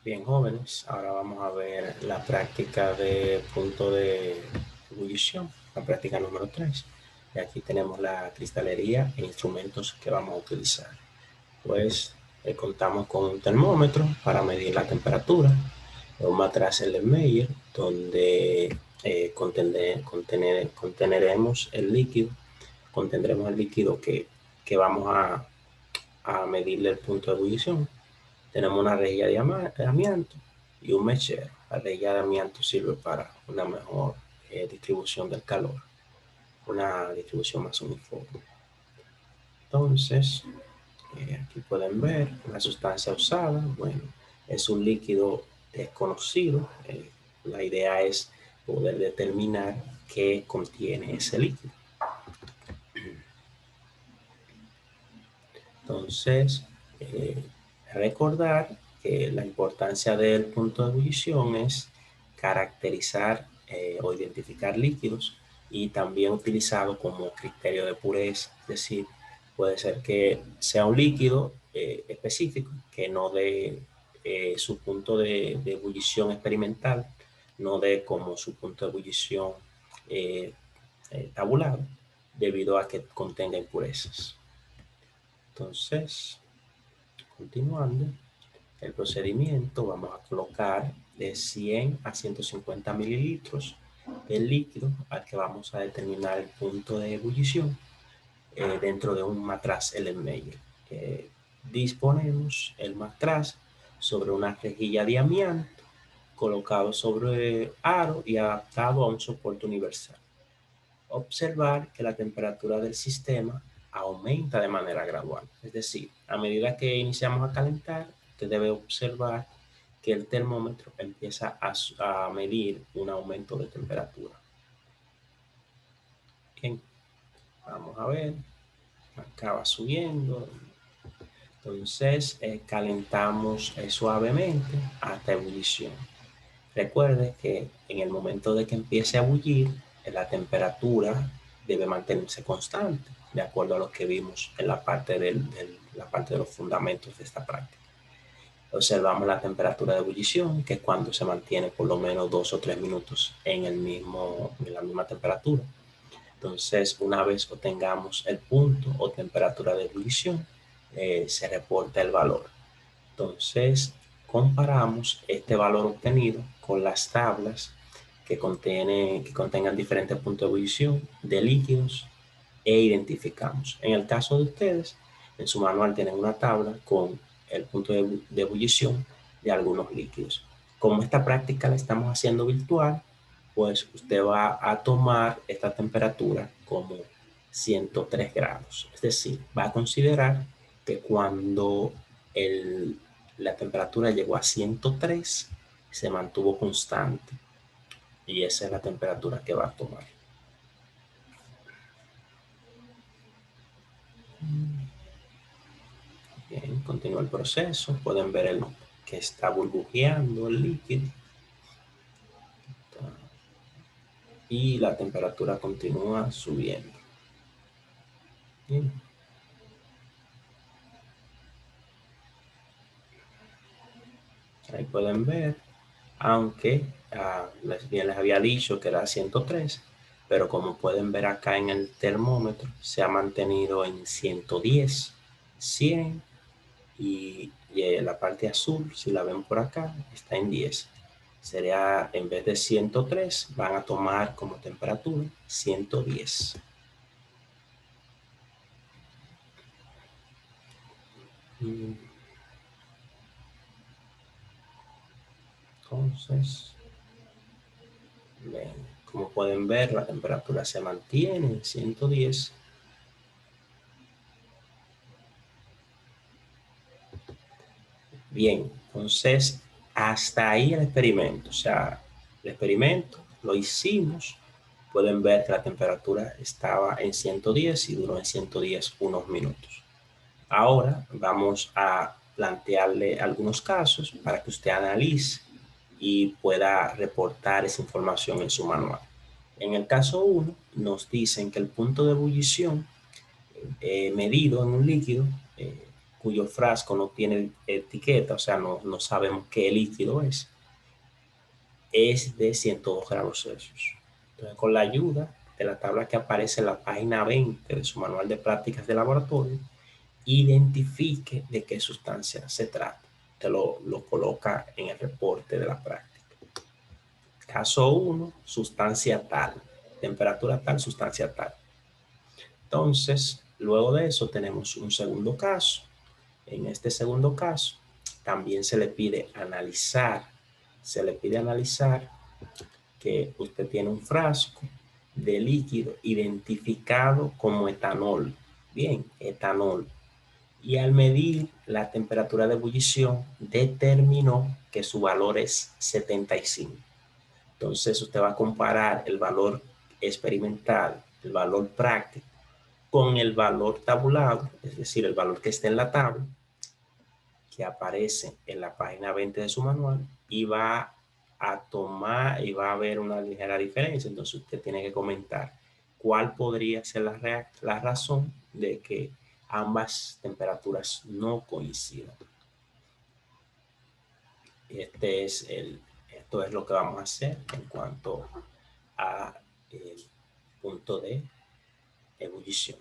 Bien, jóvenes, ahora vamos a ver la práctica de punto de ebullición, la práctica número 3. Y aquí tenemos la cristalería e instrumentos que vamos a utilizar. Pues contamos con un termómetro para medir la temperatura, un matraz Erlenmeyer donde contendremos el líquido que vamos a medirle el punto de ebullición. Tenemos una rejilla de amianto y un mechero. La rejilla de amianto sirve para una mejor distribución del calor, una distribución más uniforme. Entonces, aquí pueden ver la sustancia usada. Bueno, es un líquido desconocido. La idea es poder determinar qué contiene ese líquido. Entonces, recordar que la importancia del punto de ebullición es caracterizar o identificar líquidos y también utilizado como criterio de pureza, es decir, puede ser que sea un líquido específico que no dé su punto de ebullición experimental, no dé como su punto de ebullición eh, tabulado, debido a que contenga impurezas. Entonces, continuando el procedimiento, vamos a colocar de 100 a 150 mililitros del líquido al que vamos a determinar el punto de ebullición dentro de un matraz Erlenmeyer. Disponemos el matraz sobre una rejilla de amianto colocado sobre aro y adaptado a un soporte universal. Observar que la temperatura del sistema aumenta de manera gradual. Es decir, a medida que iniciamos a calentar, usted debe observar que el termómetro empieza a medir un aumento de temperatura. Bien, vamos a ver, acá va subiendo. Entonces, calentamos suavemente hasta ebullición. Recuerde que en el momento de que empiece a bullir, la temperatura debe mantenerse constante, de acuerdo a lo que vimos en la parte de los fundamentos de esta práctica. Observamos la temperatura de ebullición, que es cuando se mantiene por lo menos 2 o 3 minutos en la misma temperatura. Entonces, una vez obtengamos el punto o temperatura de ebullición, se reporta el valor. Entonces, comparamos este valor obtenido con las tablas que contengan diferentes puntos de ebullición de líquidos e identificamos. En el caso de ustedes, en su manual tienen una tabla con el punto de ebullición de algunos líquidos. Como esta práctica la estamos haciendo virtual, pues usted va a tomar esta temperatura como 103 grados. Es decir, va a considerar que cuando la temperatura llegó a 103, se mantuvo constante. Y esa es la temperatura que va a tomar. Bien, continúa el proceso. Pueden ver que está burbujeando el líquido. Y la temperatura continúa subiendo. Bien. Ahí pueden ver, aunque bien les había dicho que era 103, pero como pueden ver acá en el termómetro, se ha mantenido en 110, 100 y la parte azul, si la ven por acá, está en 10. Sería, en vez de 103, van a tomar como temperatura 110. Entonces, ven, como pueden ver, la temperatura se mantiene en 110. Bien, entonces hasta ahí el experimento. O sea, el experimento lo hicimos. Pueden ver que la temperatura estaba en 110 y duró en 110 unos minutos. Ahora vamos a plantearle algunos casos para que usted analice y pueda reportar esa información en su manual. En el caso 1, nos dicen que el punto de ebullición medido en un líquido cuyo frasco no tiene etiqueta, o sea, no sabemos qué líquido es de 102 grados Celsius. Entonces, con la ayuda de la tabla que aparece en la página 20 de su manual de prácticas de laboratorio, identifique de qué sustancia se trata. Te lo coloca en el reporte de la práctica. Caso 1, sustancia tal, temperatura tal, sustancia tal. Entonces, luego de eso tenemos un segundo caso. En este segundo caso, también se le pide analizar que usted tiene un frasco de líquido identificado como etanol. Bien, etanol. Y al medir la temperatura de ebullición, determinó que su valor es 75. Entonces, usted va a comparar el valor experimental, el valor práctico, con el valor tabulado, es decir, el valor que está en la tabla, que aparece en la página 20 de su manual, y va a tomar y va a haber una ligera diferencia. Entonces usted tiene que comentar cuál podría ser la razón de que ambas temperaturas no coincidan. Esto es lo que vamos a hacer en cuanto a el punto de ebullición.